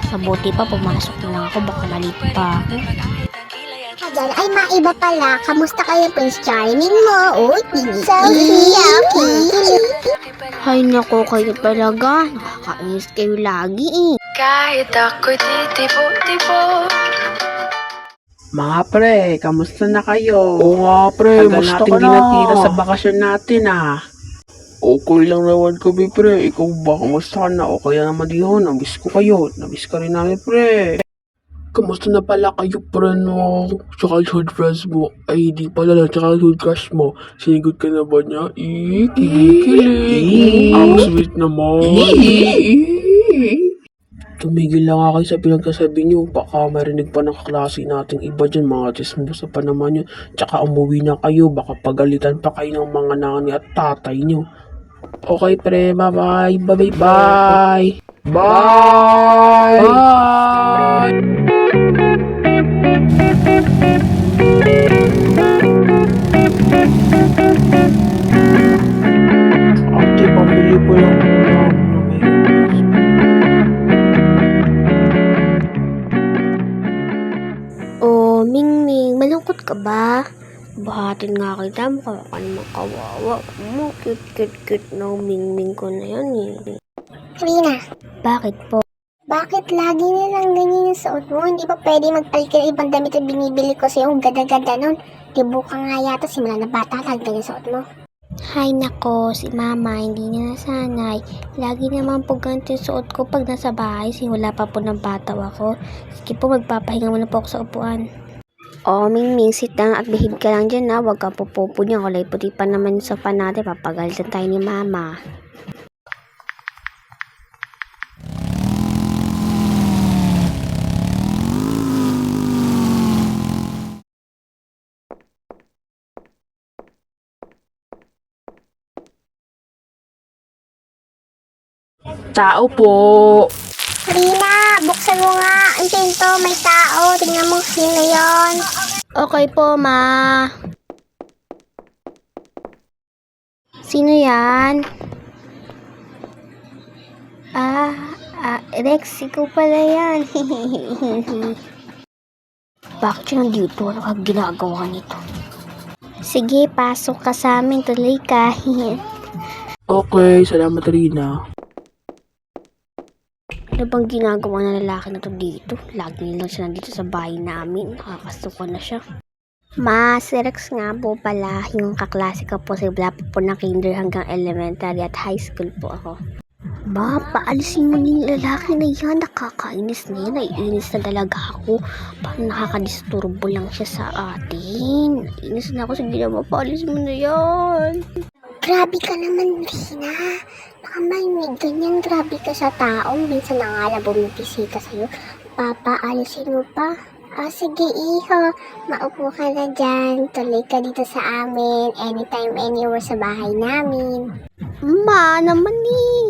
Mabuti pa, pumasok na lang ako. Baka malito pa ako. Diyan ay maiba pala. Kamusta kayo, Prince Charming mo? Uy, Yuki. Hay nako, kayo talaga. Nakakainis kayo lagi eh. Kahit ako'y titibo-tibo. Mga pre, kamusta na kayo? Oo nga pre, Tagal musta natin ka na? kinakita sa bakasyon natin ah. Okay lang naman kami pre, ikaw ba? Kamusta ka na? O kaya naman yun, namiss ko kayo. Namiss ka rin namin pre. Kamusta na pala kayo pre no? Childhood friends mo, ay di pala lang, childhood crush mo. Sinigod ka na ba niya? Kikilig. Ang sweet naman. Tumigil lang ako sa pinagsasabi niyo. Baka marinig pa ng klase nating iba dyan. Mga chismosa pa naman yun. Tsaka umuwi na kayo. Baka pagalitan pa kayo ng mga nanay at tatay niyo. Okay pre, bye-bye. Bye-bye. Bye! Bye! Ate, pamili po lang ulam na may Oh, Mingming, malungkot ka ba? Bahatin nga kita, mukha ka naman kawawa. Cute no, Mingming ko na yan eh. Rina, Bakit po? bakit lagi nilang ganyan yung suot mo? Hindi ba pwede magpalit ka ng ibang damit na binibili ko sa'yo? Ang ganda-ganda nun. Tibo ka nga yata, simula na bata lang ganyan suot mo. Hay nako, si mama hindi niya nasanay. Lagi naman po ganito yung suot ko pag nasa bahay, simula pa po ng bata ako. Sige po, magpapahinga muna po ako sa upuan. Oh, Mingming, sit down at behave ka lang dyan na. Huwag kang pupupo niya. Kulay puti pa naman yung sofa natin. Papagalitan tayo ni mama. Tao po. Rina, buksan mo nga ang pinto, may tao. Tingnan mo sino yon. Okay po, ma. Sino yan? Rex, ikaw pala yan. Bakit siya nandito? Ano ka ginagawa nito? Sige, pasok ka sa amin. Tuloy ka. Okay, salamat Rina. Ano bang ginagawa ng lalaki na to dito? Lagi lang siya nandito sa bahay namin. Nakakasuka na siya. Ma, si Rex nga po pala. Yung kaklase ko po. Simula po na kinder hanggang elementary at high school po ako. Ma, paalisin mo na yung lalaki na yan. Nakakainis na yan. Naiinis na talaga ako. Parang nakakadisturbo lang siya sa atin. Naiinis na ako. Sige naman, paalisin mo na yan. Grabe ka naman, Rina. Baka may ganyan, grabe ka sa taong. Minsan na nga lang bumibisita sa'yo. Papaalisin mo pa. Sige, iho. Maupo ka na dyan. Tuloy ka dito sa amin. Anytime, anywhere sa bahay namin. Ma, naman eh.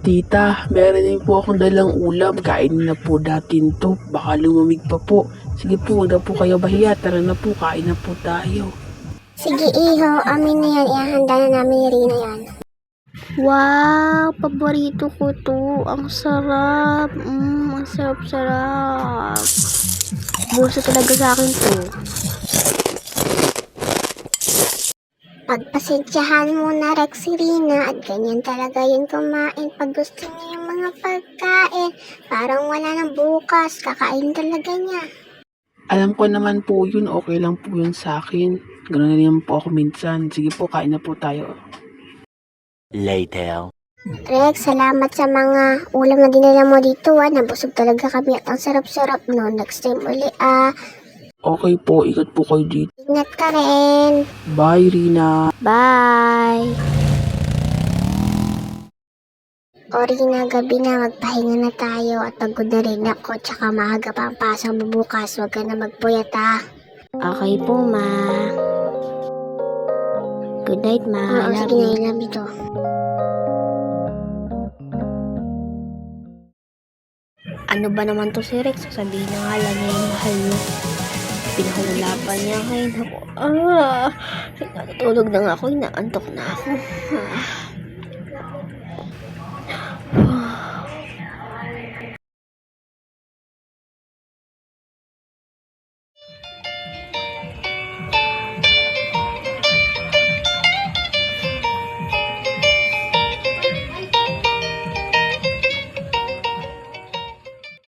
Tita, meron din po akong dalang ulam. Kain na po natin to. Baka lumamig pa po. Sige po, huwag na po kayo bahiya. Tara na po, kain na po tayo. Sige, iho. Amin na yan. Ihanda na namin ni Rina yan. Wow, paborito ko to. Ang sarap. Ang sarap-sarap. Gusto talaga sa akin to. Pagpasensyahan mo na, Rex, si Rina, at ganyan talaga yun kumain. Pag gusto niya yung mga pagkain, parang wala nang bukas, kakain talaga niya. Alam ko naman po yun, okay lang po yun sa akin. Ganoon na naman po ako minsan. Sige po, kain na po tayo. Later. Rex, salamat sa mga ulam na dinala mo dito. Nabusog talaga kami at ang sarap-sarap no. Next time uli Okay po, ingat po kayo dito. Ingat ka rin. Bye, Rina. Bye! O Rina, gabi na, magpahinga na tayo at pagod na rin ako. Tsaka maaga pa ang pasok mo bukas. Huwag ka na magpuyat Okay po, ma. Good night, ma. Oo, I love sige you. na, I love you to. Ano ba naman to si Rex? Sabihin na nga lang niya yung mahal mo. Pinahula pa niya. Ay, naku. Natutulog na nga ako. Inaantok na ako.